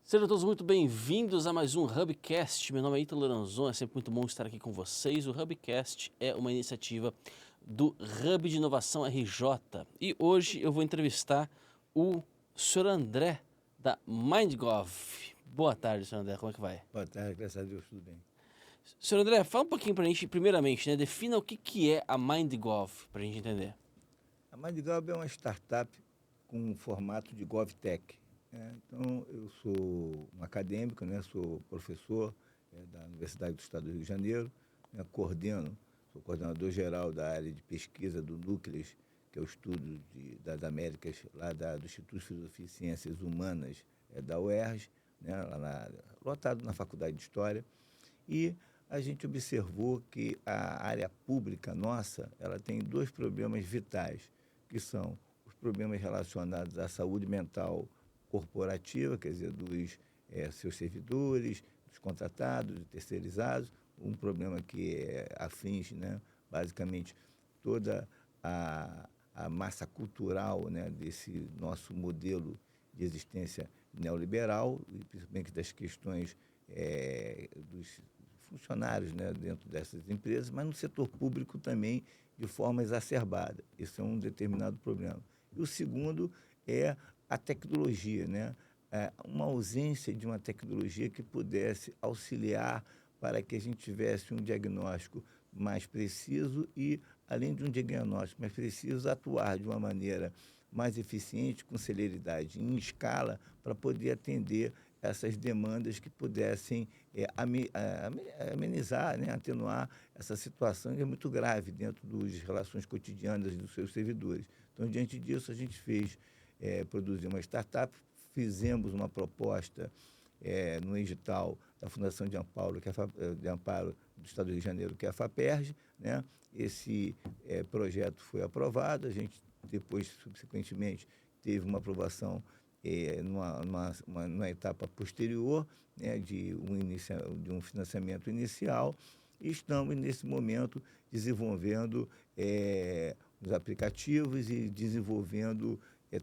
Sejam todos muito bem-vindos a mais um Hubcast. Meu nome é Ítalo Lanzon, é sempre muito bom estar aqui com vocês. O Hubcast é uma iniciativa do Hub de Inovação RJ. E hoje eu vou entrevistar o Sr. André, da MindGov. Boa tarde, Sr. André, como é que vai? Boa tarde, graças a Deus, tudo bem. Sr. André, fala um pouquinho pra gente, primeiramente, né? Defina o que é a MindGov, pra gente entender. A MindGov é uma startup com um formato de GovTech. Então, eu sou um acadêmico, sou professor da Universidade do Estado do Rio de Janeiro, sou coordenador geral da área de pesquisa do Núcleos, que é o estudo das Américas, lá do Instituto de Filosofia e Ciências Humanas da UERJ, lotado na Faculdade de História. E a gente observou que a área pública nossa, ela tem dois problemas vitais, que são os problemas relacionados à saúde mental corporativa, quer dizer, dos seus servidores, dos contratados, dos terceirizados, um problema que aflige, basicamente, toda a massa cultural, desse nosso modelo de existência neoliberal, e principalmente das questões dos funcionários, dentro dessas empresas, mas no setor público também de forma exacerbada. Isso é um determinado problema. E o segundo é a tecnologia, uma ausência de uma tecnologia que pudesse auxiliar para que a gente tivesse um diagnóstico mais preciso e, além de um diagnóstico mais preciso, atuar de uma maneira mais eficiente, com celeridade, em escala, para poder atender essas demandas que pudessem amenizar, atenuar essa situação que é muito grave dentro das relações cotidianas dos seus servidores. Então, diante disso, a gente produziu uma startup, fizemos uma proposta no edital da Fundação de Amparo, de Amparo do Estado do Rio de Janeiro, que é a FAPERJ. Esse projeto foi aprovado, a gente depois, subsequentemente, teve uma aprovação numa etapa posterior, de um financiamento inicial, e estamos, nesse momento, desenvolvendo os aplicativos e desenvolvendo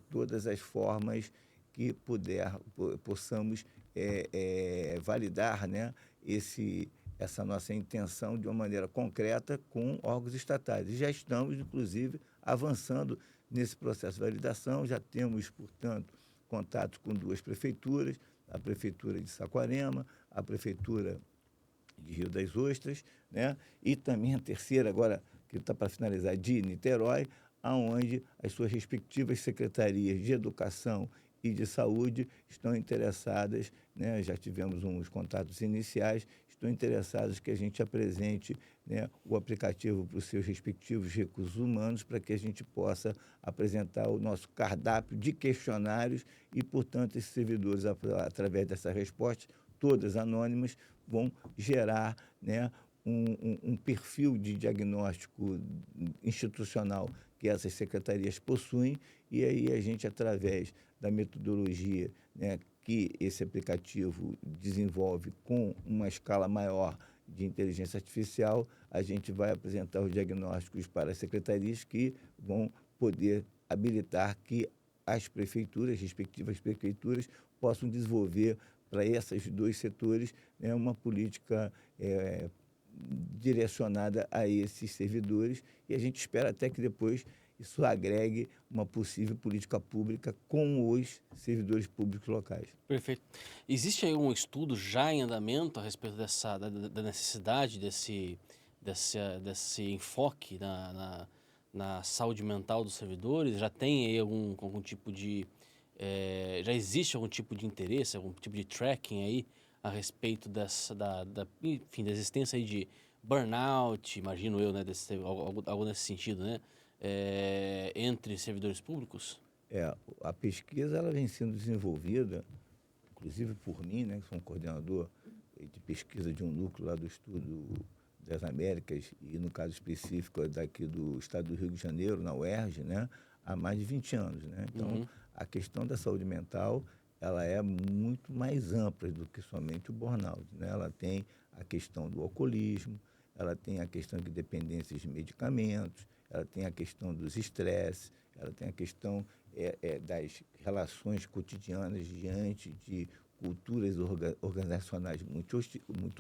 todas as formas que possamos validar, essa nossa intenção de uma maneira concreta com órgãos estatais. E já estamos, inclusive, avançando nesse processo de validação, já temos, portanto, contato com duas prefeituras, a Prefeitura de Saquarema, a Prefeitura de Rio das Ostras, e também a terceira, agora, que está para finalizar, de Niterói, onde as suas respectivas secretarias de Educação e de Saúde estão interessadas, já tivemos uns contatos iniciais, estão interessados que a gente apresente o aplicativo para os seus respectivos recursos humanos, para que a gente possa apresentar o nosso cardápio de questionários e, portanto, esses servidores, através dessas respostas, todas anônimas, vão gerar um perfil de diagnóstico institucional que essas secretarias possuem, e aí a gente, através da metodologia que esse aplicativo desenvolve com uma escala maior de inteligência artificial, a gente vai apresentar os diagnósticos para as secretarias que vão poder habilitar que as prefeituras, respectivas prefeituras, possam desenvolver para esses dois setores uma política direcionada a esses servidores, e a gente espera até que depois isso agregue uma possível política pública com os servidores públicos locais. Perfeito. Existe aí um estudo já em andamento a respeito da necessidade desse enfoque na saúde mental dos servidores? Já tem aí algum tipo de... já existe algum tipo de interesse, algum tipo de tracking aí a respeito enfim, da existência aí de burnout, imagino eu, algo nesse sentido, entre servidores públicos? A pesquisa ela vem sendo desenvolvida, inclusive por mim, que sou um coordenador de pesquisa de um núcleo lá do Estudo das Américas, e no caso específico daqui do Estado do Rio de Janeiro, na UERJ, há mais de 20 anos. Então, a questão da saúde mental ela é muito mais ampla do que somente o burnout. Ela tem a questão do alcoolismo, ela tem a questão de dependências de medicamentos, ela tem a questão dos estresses, ela tem a questão das relações cotidianas diante de culturas organizacionais muito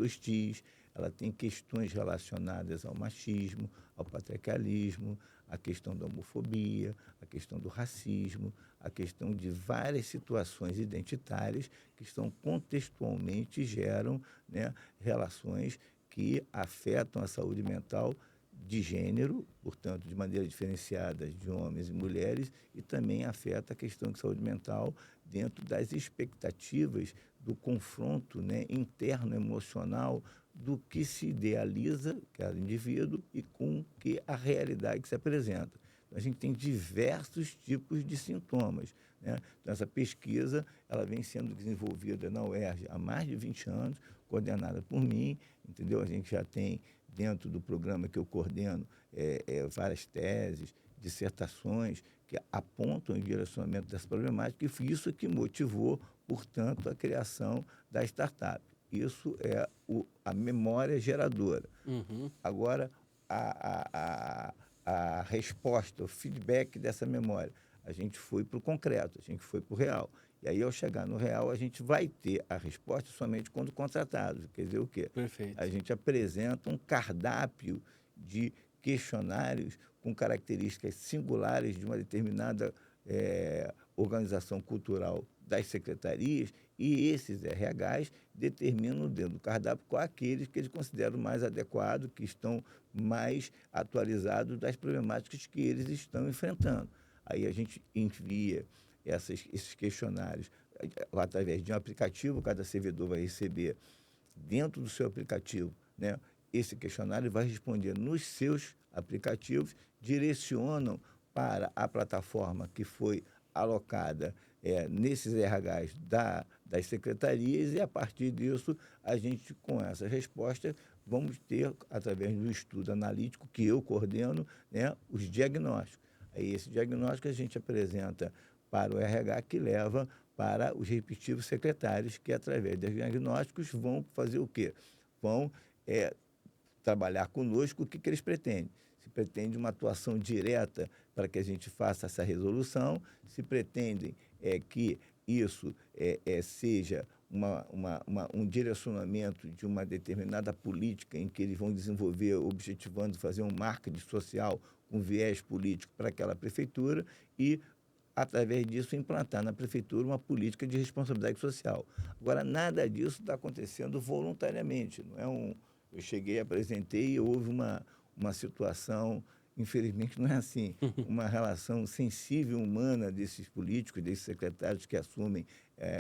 hostis, ela tem questões relacionadas ao machismo, ao patriarcalismo, a questão da homofobia, a questão do racismo, a questão de várias situações identitárias que estão contextualmente geram, né, relações que afetam a saúde mental de gênero, portanto, de maneira diferenciada de homens e mulheres, e também afeta a questão de saúde mental dentro das expectativas do confronto, né, interno emocional do que se idealiza cada indivíduo e com que a realidade que se apresenta. Então, a gente tem diversos tipos de sintomas, né? Então, essa pesquisa ela vem sendo desenvolvida na UERJ há mais de 20 anos, coordenada por mim, entendeu? A gente já tem, dentro do programa que eu coordeno, várias teses, dissertações que apontam em direcionamento dessa problemática, e foi isso que motivou, portanto, a criação da startup. Isso é a memória geradora. Uhum. Agora, a resposta, o feedback dessa memória, a gente foi para o concreto, a gente foi para o real. E aí, ao chegar no real, a gente vai ter a resposta somente quando contratado. Quer dizer o quê? A Perfeito. gente apresenta um cardápio de questionários com características singulares de uma determinada organização cultural das secretarias, e esses RHs determinam dentro do cardápio quais aqueles que eles consideram mais adequados, que estão mais atualizados das problemáticas que eles estão enfrentando. Aí a gente envia esses questionários através de um aplicativo, cada servidor vai receber dentro do seu aplicativo, né, esse questionário, vai responder nos seus aplicativos, direcionam para a plataforma que foi alocada nesses RHs das secretarias, e a partir disso, a gente, com essa resposta, vamos ter, através do estudo analítico que eu coordeno, né, os diagnósticos. Aí, esse diagnóstico a gente apresenta para o RH, que leva para os respectivos secretários, que, através dos diagnósticos, vão fazer o quê? Vão trabalhar conosco. O que eles pretendem? Se pretende uma atuação direta para que a gente faça essa resolução, se pretendem que isso seja um direcionamento de uma determinada política em que eles vão desenvolver, objetivando fazer um marketing social com viés político para aquela prefeitura e, através disso, implantar na prefeitura uma política de responsabilidade social. Agora, nada disso está acontecendo voluntariamente. Não é eu cheguei, apresentei e houve uma situação, infelizmente não é assim, uma relação sensível humana desses políticos, desses secretários que assumem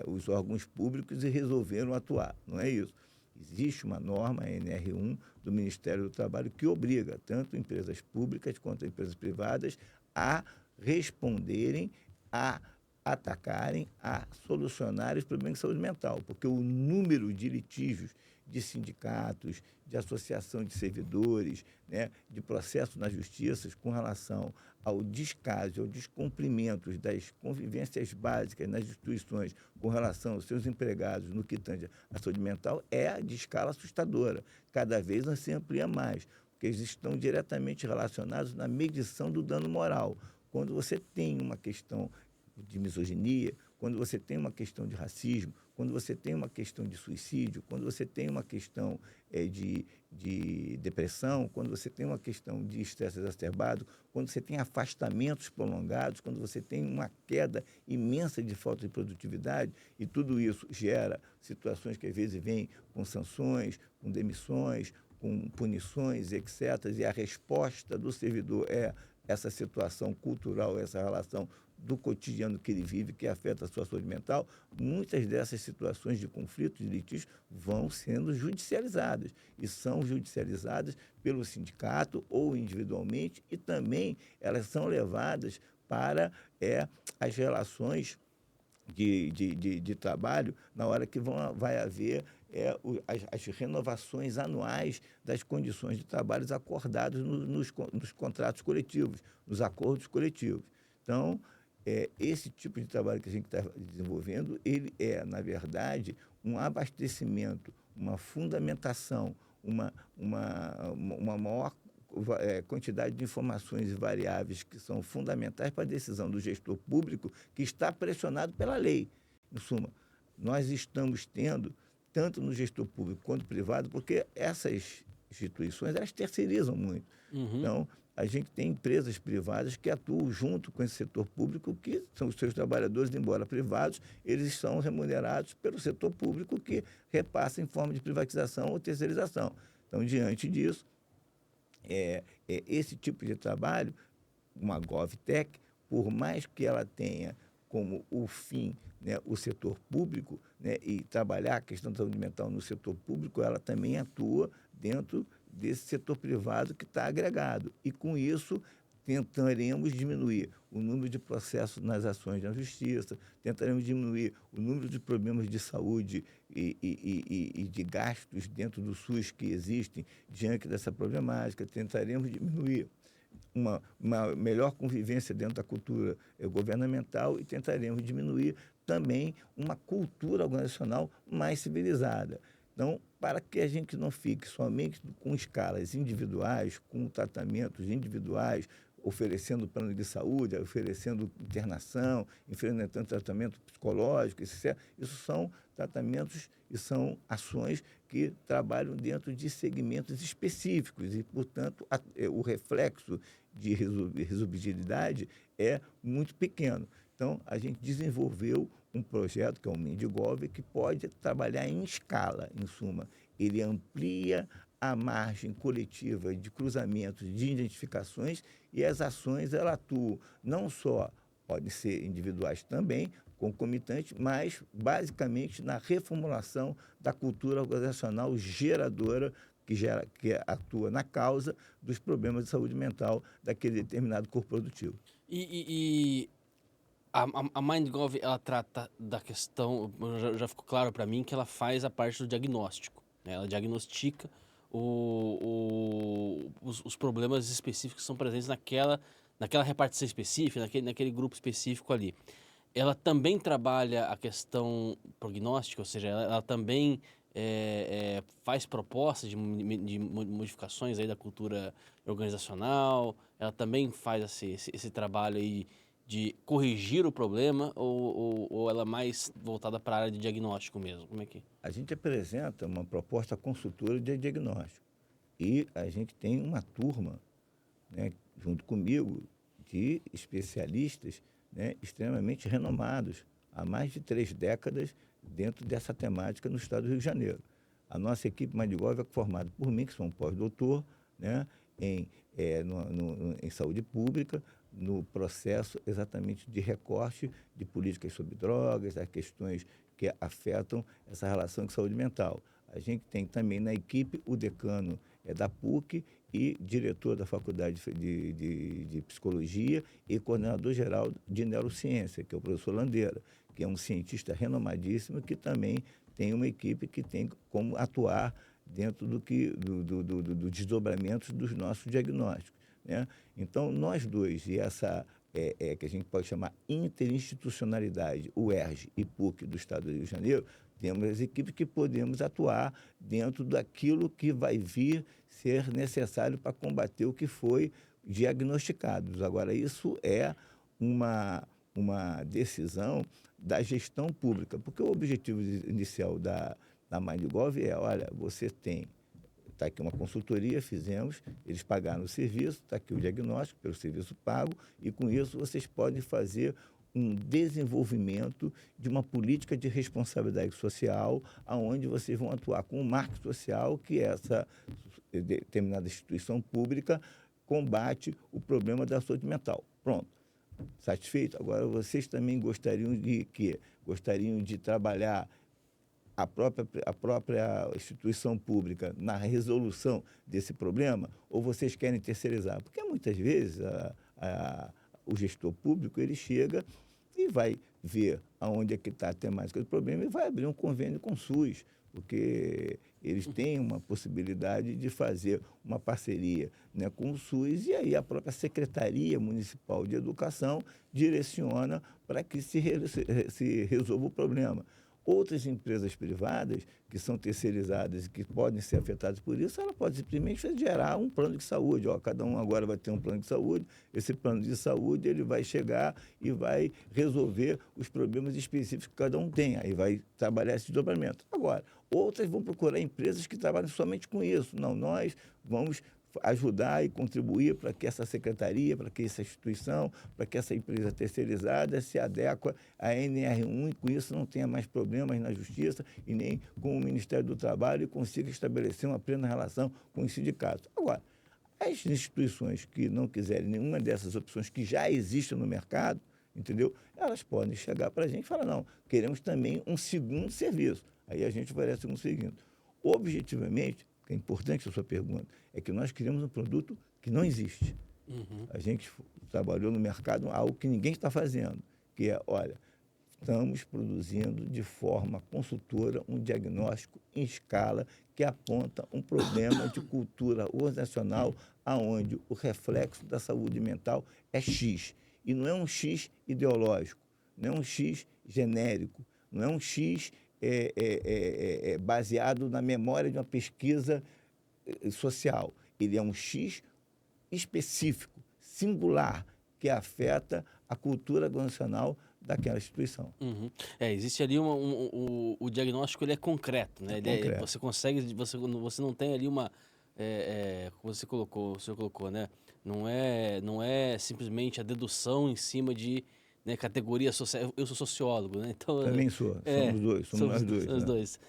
os órgãos públicos e resolveram atuar. Não é isso. Existe uma norma, a NR1, do Ministério do Trabalho, que obriga tanto empresas públicas quanto empresas privadas a responderem, a atacarem, a solucionarem os problemas de saúde mental, porque o número de litígios de sindicatos, de associação de servidores, né, de processos na justiça com relação ao descaso, ao descumprimento das convivências básicas nas instituições com relação aos seus empregados no que tange à saúde mental é de escala assustadora. Cada vez se amplia mais, porque eles estão diretamente relacionados na medição do dano moral. Quando você tem uma questão de misoginia, quando você tem uma questão de racismo, quando você tem uma questão de suicídio, quando você tem uma questão de depressão, quando você tem uma questão de estresse exacerbado, quando você tem afastamentos prolongados, quando você tem uma queda imensa de falta de produtividade, e tudo isso gera situações que às vezes vêm com sanções, com demissões, com punições, etc. E a resposta do servidor é essa situação cultural, essa relação do cotidiano que ele vive, que afeta a sua saúde mental. Muitas dessas situações de conflito, de litígio, vão sendo judicializadas, e são judicializadas pelo sindicato ou individualmente, e também elas são levadas para as relações de trabalho, na hora que vai haver as renovações anuais das condições de trabalho acordadas nos contratos coletivos, nos acordos coletivos. Então, esse tipo de trabalho que a gente está desenvolvendo, ele na verdade, um abastecimento, uma fundamentação, uma maior quantidade de informações e variáveis que são fundamentais para a decisão do gestor público que está pressionado pela lei. Em suma, nós estamos tendo, tanto no gestor público quanto privado, porque essas instituições, elas terceirizam muito. Uhum. Então, a gente tem empresas privadas que atuam junto com esse setor público, que são os seus trabalhadores, embora privados, eles são remunerados pelo setor público que repassa em forma de privatização ou terceirização. Então, diante disso, esse tipo de trabalho, uma GovTech, por mais que ela tenha como o fim, né, o setor público, né, e trabalhar a questão da saúde mental no setor público, ela também atua dentro desse setor privado que está agregado. E, com isso, tentaremos diminuir o número de processos nas ações da justiça, tentaremos diminuir o número de problemas de saúde e de gastos dentro do SUS que existem diante dessa problemática, tentaremos diminuir uma melhor convivência dentro da cultura governamental e tentaremos diminuir também uma cultura organizacional mais civilizada. Então, para que a gente não fique somente com escalas individuais, com tratamentos individuais, oferecendo plano de saúde, oferecendo internação, oferecendo tratamento psicológico, isso são tratamentos e são ações que trabalham dentro de segmentos específicos e, portanto, o reflexo de resolutividade é muito pequeno. Então, a gente desenvolveu um projeto, que é o Mendigov, que pode trabalhar em escala, em suma. Ele amplia a margem coletiva de cruzamentos, de identificações, e as ações elas atuam não só, podem ser individuais também, concomitantes, mas basicamente na reformulação da cultura organizacional geradora que atua na causa dos problemas de saúde mental daquele determinado corpo produtivo. E a MindGov, ela trata da questão, já ficou claro para mim que ela faz a parte do diagnóstico, né? Ela diagnostica os problemas específicos que são presentes naquela repartição específica, naquele grupo específico ali. Ela também trabalha a questão prognóstica, ou seja, ela também faz propostas de modificações aí da cultura organizacional, ela também faz esse trabalho aí de corrigir o problema, ou ela é mais voltada para a área de diagnóstico mesmo? Como é que... A gente apresenta uma proposta consultora de diagnóstico e a gente tem uma turma, né, junto comigo, de especialistas, né, extremamente renomados, há mais de 3 décadas dentro dessa temática no estado do Rio de Janeiro. A nossa equipe MindGov é formada por mim, que sou um pós-doutor, né, em saúde pública, no processo exatamente de recorte de políticas sobre drogas, as questões que afetam essa relação com saúde mental. A gente tem também na equipe o decano da PUC e diretor da Faculdade de Psicologia e coordenador geral de Neurociência, que é o professor Landeira, que é um cientista renomadíssimo que também tem uma equipe que tem como atuar dentro do desdobramento dos nossos diagnósticos, né? Então, nós dois, e essa que a gente pode chamar interinstitucionalidade, o UERJ e PUC do Estado do Rio de Janeiro, temos as equipes que podemos atuar dentro daquilo que vai vir ser necessário para combater o que foi diagnosticado. Agora, isso é uma decisão da gestão pública, porque o objetivo inicial da MindGov é, olha, você tem, está aqui uma consultoria, fizemos, eles pagaram o serviço, está aqui o diagnóstico pelo serviço pago, e com isso vocês podem fazer um desenvolvimento de uma política de responsabilidade social, aonde vocês vão atuar com o marco social que essa determinada instituição pública combate o problema da saúde mental. Pronto. Satisfeito? Agora, vocês também gostariam de quê? Gostariam de trabalhar a própria instituição pública na resolução desse problema, ou vocês querem terceirizar? Porque muitas vezes o gestor público ele chega e vai ver aonde é que está a temática do problema e vai abrir um convênio com o SUS, porque eles têm uma possibilidade de fazer uma parceria, né, com o SUS, e aí a própria Secretaria Municipal de Educação direciona para que se resolva o problema. Outras empresas privadas, que são terceirizadas e que podem ser afetadas por isso, ela pode simplesmente gerar um plano de saúde. Ó, cada um agora vai ter um plano de saúde, esse plano de saúde ele vai chegar e vai resolver os problemas específicos que cada um tem, aí vai trabalhar esse desdobramento. Agora, outras vão procurar empresas que trabalham somente com isso. Não, nós vamos ajudar e contribuir para que essa secretaria, para que essa instituição, para que essa empresa terceirizada se adeque à NR1 e com isso não tenha mais problemas na justiça e nem com o Ministério do Trabalho e consiga estabelecer uma plena relação com os sindicatos. Agora, as instituições que não quiserem nenhuma dessas opções que já existem no mercado, entendeu? Elas podem chegar para a gente e falar, não, queremos também um segundo serviço. Aí a gente oferece um segundo. Objetivamente, que é importante a sua pergunta, é que nós criamos um produto que não existe. A gente trabalhou no mercado algo que ninguém está fazendo, que é, olha, estamos produzindo de forma consultora um diagnóstico em escala que aponta um problema de cultura organizacional aonde o reflexo da saúde mental é X. E não é um X ideológico, não é um X genérico, não é um X baseado na memória de uma pesquisa social. Ele é um X específico, singular, que afeta a cultura organizacional daquela instituição. Existe ali o diagnóstico, ele é concreto, né? Concreto. Você consegue, você não tem ali uma, como você colocou, o senhor colocou, né? Não é simplesmente a dedução em cima de, né, categorias sociais. Eu sou sociólogo, né? Então, Também sou, somos dois, somos nós dois. Os né? dois.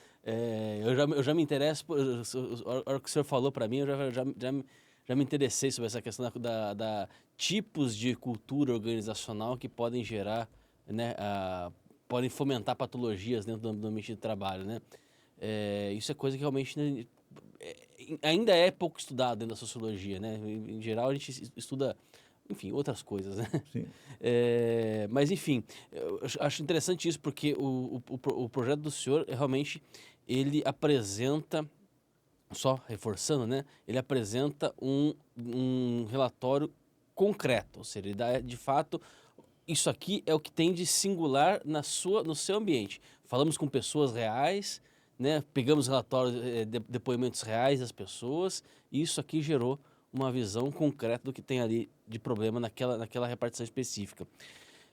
Eu já me interesso, a hora que o senhor falou para mim, eu já me interessei sobre essa questão da tipos de cultura organizacional que podem gerar, né, podem fomentar patologias dentro do ambiente de trabalho, né? Isso é coisa que realmente, né, ainda é pouco estudado dentro da sociologia, né? Em geral, a gente estuda, enfim, outras coisas, né? Sim. Mas, enfim, eu acho interessante isso, porque o projeto do senhor, realmente, ele apresenta, só reforçando, né? Ele apresenta um relatório concreto, ou seja, ele dá, de fato, isso aqui é o que tem de singular no seu ambiente. Falamos com pessoas reais, né? Pegamos relatórios, depoimentos reais das pessoas, e isso aqui gerou uma visão concreta do que tem ali de problema naquela repartição específica.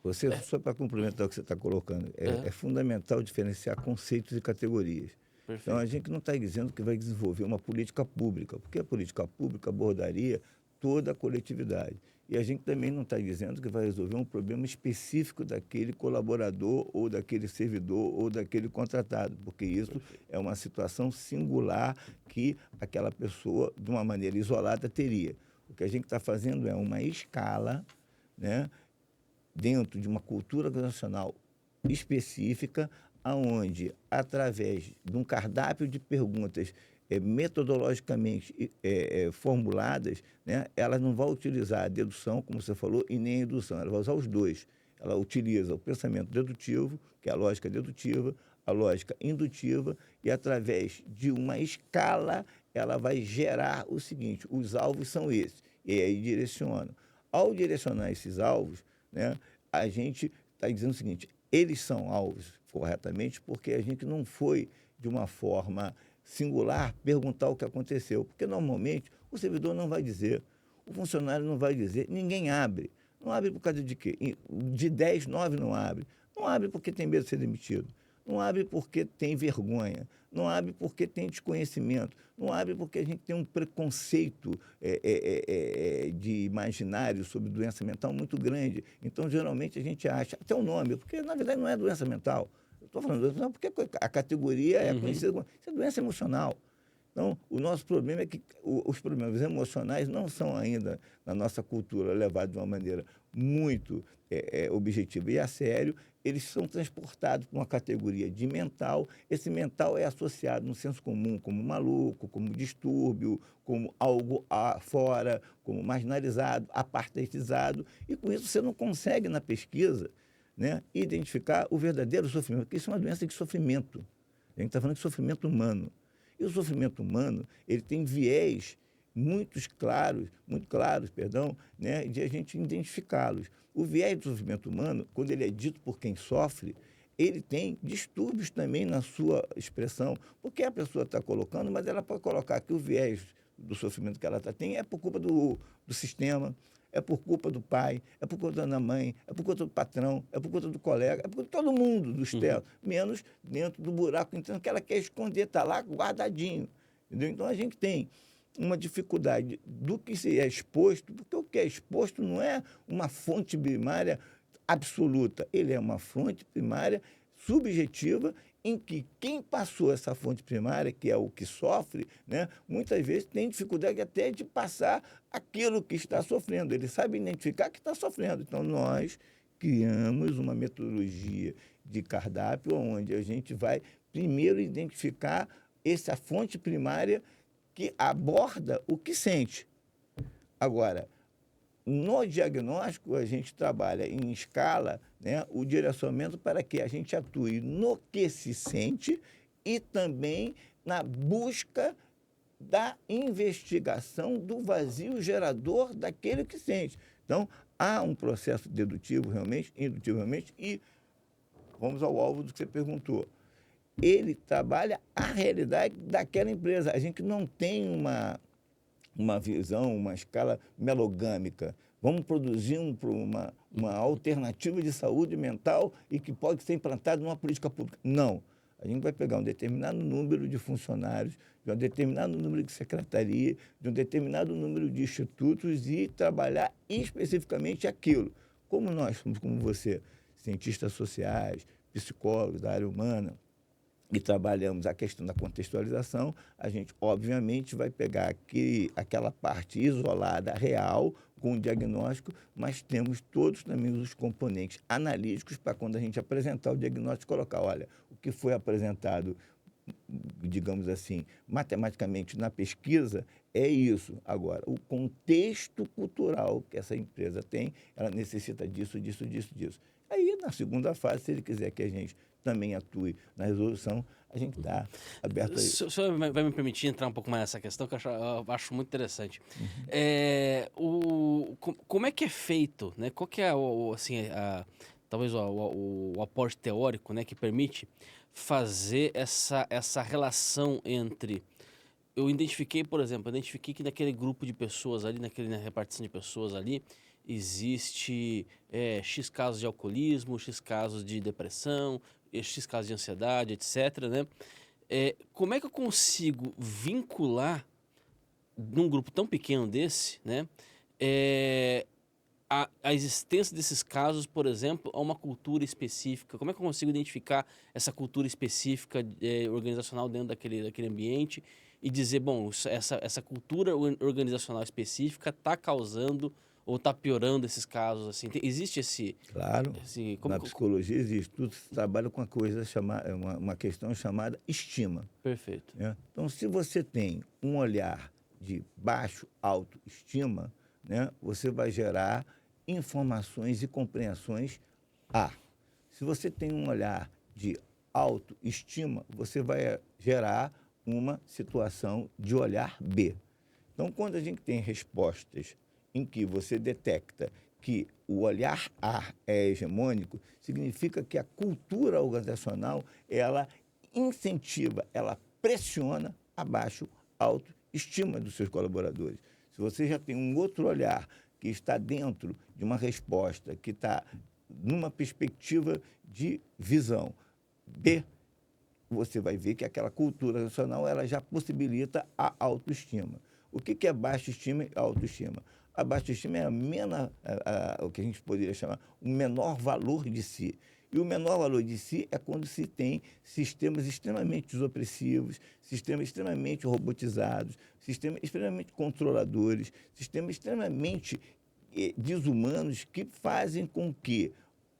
Você, só para complementar o que você está colocando, é fundamental diferenciar conceitos e categorias. Então, a Perfeito. gente não está dizendo que vai desenvolver uma política pública, porque a política pública abordaria toda a coletividade. E a gente também não está dizendo que vai resolver um problema específico daquele colaborador ou daquele servidor ou daquele contratado, porque isso é uma situação singular que aquela pessoa, de uma maneira isolada, teria. O que a gente está fazendo é uma escala, né, dentro de uma cultura organizacional específica, aonde, através de um cardápio de perguntas metodologicamente formuladas, né, ela não vai utilizar a dedução, como você falou, e nem a indução, ela vai usar os dois. Ela utiliza o pensamento dedutivo, que é a lógica dedutiva, a lógica indutiva, e através de uma escala, ela vai gerar o seguinte: os alvos são esses, e aí direciona. Ao direcionar esses alvos, né, a gente está dizendo o seguinte: eles são alvos corretamente porque a gente não foi, de uma forma singular, perguntar o que aconteceu. Porque, normalmente, o servidor não vai dizer, o funcionário não vai dizer, ninguém abre. Não abre por causa de quê? De 10, 9 não abre. Não abre porque tem medo de ser demitido. Não abre porque tem vergonha. Não abre porque tem desconhecimento. Não abre porque a gente tem um preconceito de imaginário sobre doença mental muito grande. Então, geralmente, a gente acha até o nome, porque, na verdade, não é doença mental. Eu estou falando doença mental porque a categoria é conhecida como... Isso é doença emocional. Então, o nosso problema é que os problemas emocionais não são ainda, na nossa cultura, levados de uma maneira muito objetiva e a sério. Eles são transportados para uma categoria de mental. Esse mental é associado no senso comum como maluco, como distúrbio, como algo fora, como marginalizado, apartidizado. E com isso você não consegue, na pesquisa, né, identificar o verdadeiro sofrimento, porque isso é uma doença de sofrimento. A gente está falando de sofrimento humano. E o sofrimento humano, ele tem viés muito claros, né, de a gente identificá-los. O viés do sofrimento humano, quando ele é dito por quem sofre, ele tem distúrbios também na sua expressão, porque a pessoa está colocando, mas ela pode colocar que o viés do sofrimento que ela tem é por culpa do sistema, é por culpa do pai, é por conta da mãe, é por conta do patrão, é por conta do colega, é por conta de todo mundo, do externo, menos dentro do buraco interno que ela quer esconder, está lá guardadinho. Entendeu? Então, a gente tem uma dificuldade do que se é exposto, porque o que é exposto não é uma fonte primária absoluta, ele é uma fonte primária subjetiva em que quem passou essa fonte primária, que é o que sofre, né, muitas vezes tem dificuldade até de passar aquilo que está sofrendo. Ele sabe identificar que está sofrendo. Então, nós criamos uma metodologia de cardápio onde a gente vai primeiro identificar essa fonte primária que aborda o que sente. Agora, no diagnóstico, a gente trabalha em escala, né, o direcionamento para que a gente atue no que se sente e também na busca da investigação do vazio gerador daquele que sente. Então, há um processo dedutivo realmente, indutivamente, e vamos ao alvo do que você perguntou. Ele trabalha a realidade daquela empresa. A gente não tem uma visão, uma escala melogâmica. Vamos produzir uma alternativa de saúde mental e que pode ser implantada numa política pública. Não. A gente vai pegar um determinado número de funcionários, de um determinado número de secretaria, de um determinado número de institutos e trabalhar especificamente aquilo. Como nós somos, como você, cientistas sociais, psicólogos da área humana, e trabalhamos a questão da contextualização, a gente, obviamente, vai pegar aquela parte isolada, real, com o diagnóstico, mas temos todos também os componentes analíticos para quando a gente apresentar o diagnóstico, colocar, olha, o que foi apresentado, digamos assim, matematicamente na pesquisa, é isso. Agora, o contexto cultural que essa empresa tem, ela necessita disso, disso, disso, disso. Aí, na segunda fase, se ele quiser que a gente também atue na resolução, a gente está aberto a isso. O senhor vai me permitir entrar um pouco mais nessa questão, que eu acho muito interessante. Como é que é feito, né? Qual que é assim, talvez o aporte teórico, né, que permite fazer essa relação entre... Eu identifiquei, por exemplo, que naquele grupo de pessoas ali, na repartição de pessoas ali, existe X casos de alcoolismo, X casos de depressão, X casos de ansiedade, etc., né? Como é que eu consigo vincular, num grupo tão pequeno desse, né, a existência desses casos, por exemplo, a uma cultura específica? Como é que eu consigo identificar essa cultura específica organizacional dentro daquele ambiente e dizer, bom, essa cultura organizacional específica está causando ou está piorando esses casos? Assim? Existe esse... Claro, na psicologia existe, tudo se trabalha com uma questão chamada estima. Perfeito. Né? Então, se você tem um olhar de baixo autoestima, né, você vai gerar informações e compreensões A. Se você tem um olhar de autoestima, você vai gerar uma situação de olhar B. Então, quando a gente tem respostas em que você detecta que o olhar A é hegemônico, significa que a cultura organizacional, ela incentiva, ela pressiona a baixa autoestima dos seus colaboradores. Se você já tem um outro olhar que está dentro de uma resposta, que está numa perspectiva de visão B, você vai ver que aquela cultura organizacional ela já possibilita a autoestima. O que é baixa estima e autoestima? A baixa estima é o que a gente poderia chamar o menor valor de si. E o menor valor de si é quando se tem sistemas extremamente desopressivos, sistemas extremamente robotizados, sistemas extremamente controladores, sistemas extremamente desumanos que fazem com que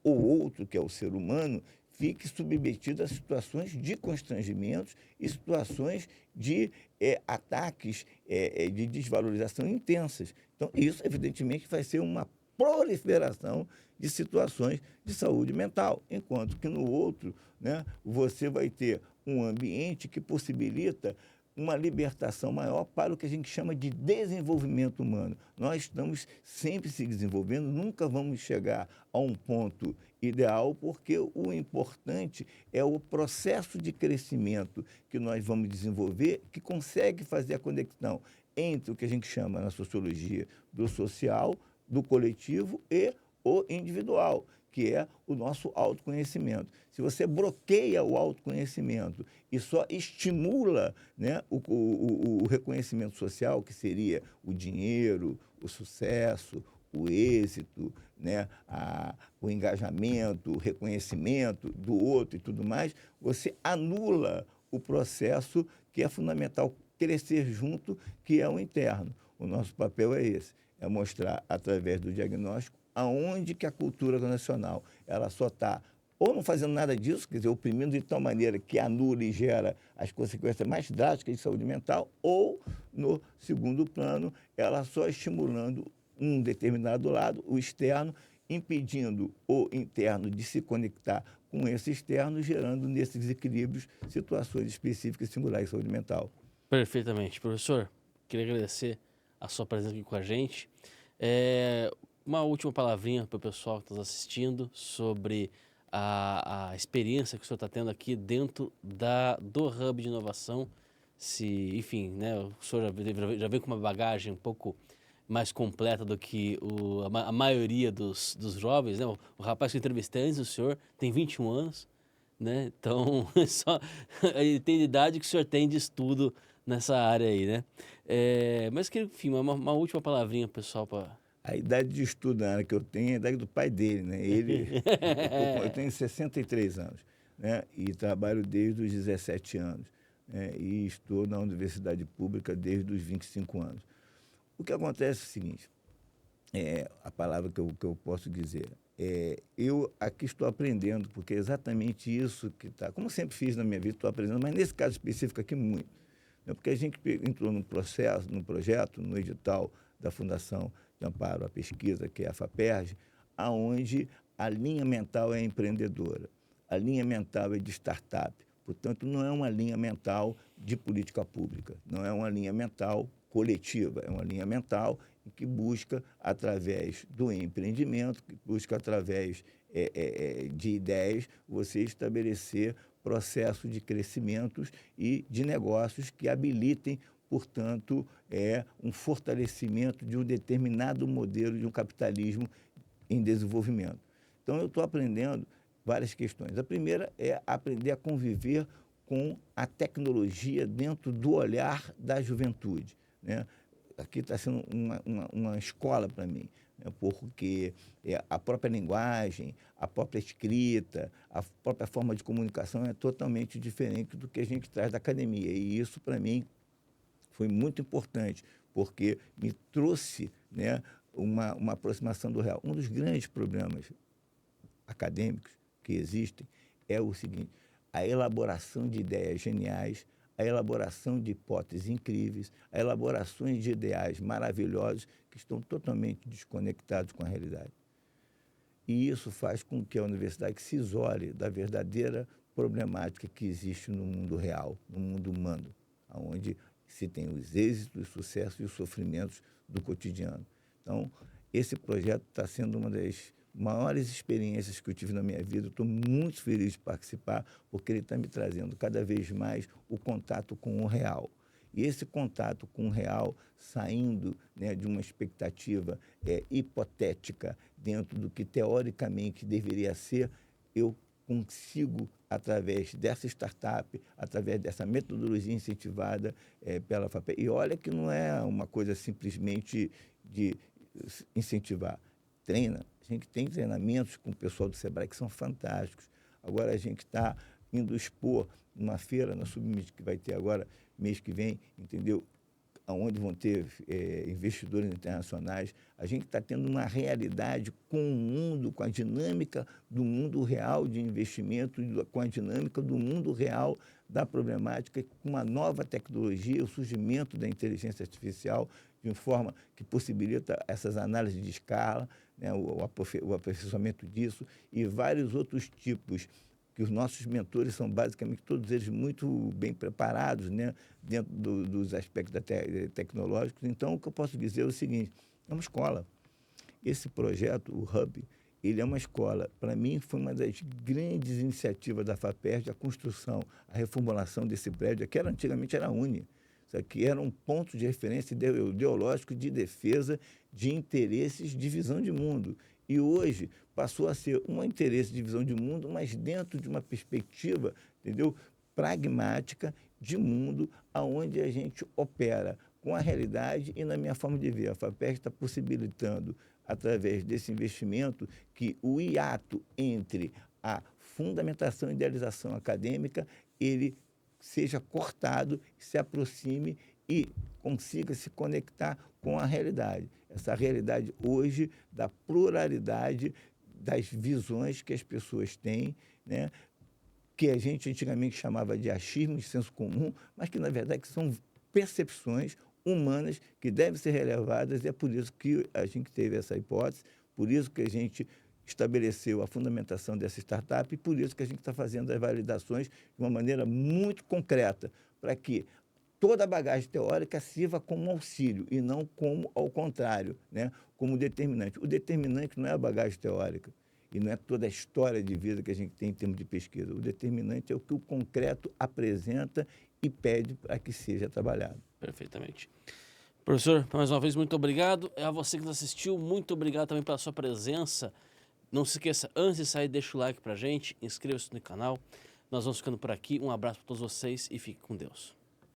o outro, que é o ser humano, fique submetido a situações de constrangimentos e situações de ataques, de desvalorização intensas. Então, isso, evidentemente, vai ser uma proliferação de situações de saúde mental, enquanto que no outro, né, você vai ter um ambiente que possibilita uma libertação maior para o que a gente chama de desenvolvimento humano. Nós estamos sempre se desenvolvendo, nunca vamos chegar a um ponto ideal, porque o importante é o processo de crescimento que nós vamos desenvolver, que consegue fazer a conexão entre o que a gente chama na sociologia do social, do coletivo e o individual, que é o nosso autoconhecimento. Se você bloqueia o autoconhecimento e só estimula, né, o reconhecimento social, que seria o dinheiro, o sucesso, o êxito, né, o engajamento, o reconhecimento do outro e tudo mais, você anula o processo que é fundamental crescer junto, que é o interno. O nosso papel é esse, é mostrar através do diagnóstico aonde que a cultura nacional ela só está ou não fazendo nada disso, quer dizer, oprimindo de tal maneira que anula e gera as consequências mais drásticas de saúde mental, ou, no segundo plano, ela só estimulando um determinado lado, o externo, impedindo o interno de se conectar com esse externo, gerando nesses desequilíbrios situações específicas singulares de saúde mental. Perfeitamente. Professor, queria agradecer a sua presença aqui com a gente. É, uma última palavrinha para o pessoal que está nos assistindo sobre a experiência que o senhor está tendo aqui dentro do Hub de Inovação. Se, enfim, né, o senhor já vem com uma bagagem um pouco mais completa do que a maioria dos jovens, né? O rapaz que eu entrevistei antes, o senhor, tem 21 anos, né? Então, só, ele tem a idade que o senhor tem de estudo nessa área aí, né? Mas, que, enfim, uma última palavrinha, pessoal, para... A idade de estudo na área que eu tenho é a idade do pai dele, né? Eu tenho 63 anos, né? E trabalho desde os 17 anos, né? E estou na universidade pública desde os 25 anos. O que acontece é o seguinte, a palavra que eu posso dizer, eu aqui estou aprendendo, porque é exatamente isso que está, como sempre fiz na minha vida, estou aprendendo, mas nesse caso específico aqui muito, né? Porque a gente entrou num processo, num projeto, no edital da Fundação de Amparo à Pesquisa, que é a FAPERJ, aonde a linha mental é empreendedora, a linha mental é de startup, portanto, não é uma linha mental de política pública, não é uma linha mental coletiva, é uma linha mental que busca, através do empreendimento, que busca, através de ideias, você estabelecer processos de crescimentos e de negócios que habilitem, portanto, um fortalecimento de um determinado modelo de um capitalismo em desenvolvimento. Então, eu estou aprendendo várias questões. A primeira é aprender a conviver com a tecnologia dentro do olhar da juventude, né? Aqui está sendo uma escola para mim, né? Porque a própria linguagem, a própria escrita, a própria forma de comunicação é totalmente diferente do que a gente traz da academia. E isso, para mim, foi muito importante, porque me trouxe, né, uma aproximação do real. Um dos grandes problemas acadêmicos que existem é o seguinte: a elaboração de ideias geniais, a elaboração de hipóteses incríveis, a elaboração de ideais maravilhosos que estão totalmente desconectados com a realidade. E isso faz com que a universidade se isole da verdadeira problemática que existe no mundo real, no mundo humano, onde se tem os êxitos, os sucessos e os sofrimentos do cotidiano. Então, esse projeto está sendo uma das maiores experiências que eu tive na minha vida. Estou muito feliz de participar, porque ele está me trazendo cada vez mais o contato com o real. E esse contato com o real, saindo, né, de uma expectativa hipotética dentro do que teoricamente deveria ser, eu consigo, através dessa startup, através dessa metodologia incentivada pela FAPERJ. E olha que não é uma coisa simplesmente de incentivar. Treina. A gente tem treinamentos com o pessoal do Sebrae que são fantásticos. Agora a gente está indo expor numa feira na Submit, que vai ter agora, mês que vem, entendeu? Onde vão ter investidores internacionais. A gente está tendo uma realidade com o mundo, com a dinâmica do mundo real de investimento, com a dinâmica do mundo real da problemática, com uma nova tecnologia, o surgimento da inteligência artificial, de uma forma que possibilita essas análises de escala, né, o aperfeiçoamento disso e vários outros tipos, que os nossos mentores são basicamente todos eles muito bem preparados, né, dentro dos aspectos tecnológicos. Então, o que eu posso dizer é o seguinte: é uma escola. Esse projeto, o Hub, ele é uma escola, para mim foi uma das grandes iniciativas da FAPERJ, a construção, a reformulação desse prédio, que antigamente era a Uni. Isso aqui era um ponto de referência ideológico de defesa de interesses de visão de mundo. E hoje passou a ser um interesse de visão de mundo, mas dentro de uma perspectiva, entendeu, pragmática de mundo, aonde a gente opera com a realidade e na minha forma de ver. A FAPERJ está possibilitando, através desse investimento, que o hiato entre a fundamentação e idealização acadêmica, ele seja cortado, se aproxime e consiga se conectar com a realidade. Essa realidade hoje da pluralidade das visões que as pessoas têm, né? Que a gente antigamente chamava de achismo, de senso comum, mas que, na verdade, são percepções humanas que devem ser relevadas, e é por isso que a gente teve essa hipótese, por isso que a gente estabeleceu a fundamentação dessa startup e por isso que a gente está fazendo as validações de uma maneira muito concreta, para que toda a bagagem teórica sirva como auxílio e não como ao contrário, né? Como determinante. O determinante não é a bagagem teórica e não é toda a história de vida que a gente tem em termos de pesquisa. O determinante é o que o concreto apresenta e pede para que seja trabalhado. Perfeitamente. Professor, mais uma vez, muito obrigado. A você que nos assistiu, muito obrigado também pela sua presença. Não se esqueça, antes de sair, deixa o like pra gente, inscreva-se no canal. Nós vamos ficando por aqui. Um abraço para todos vocês e fique com Deus.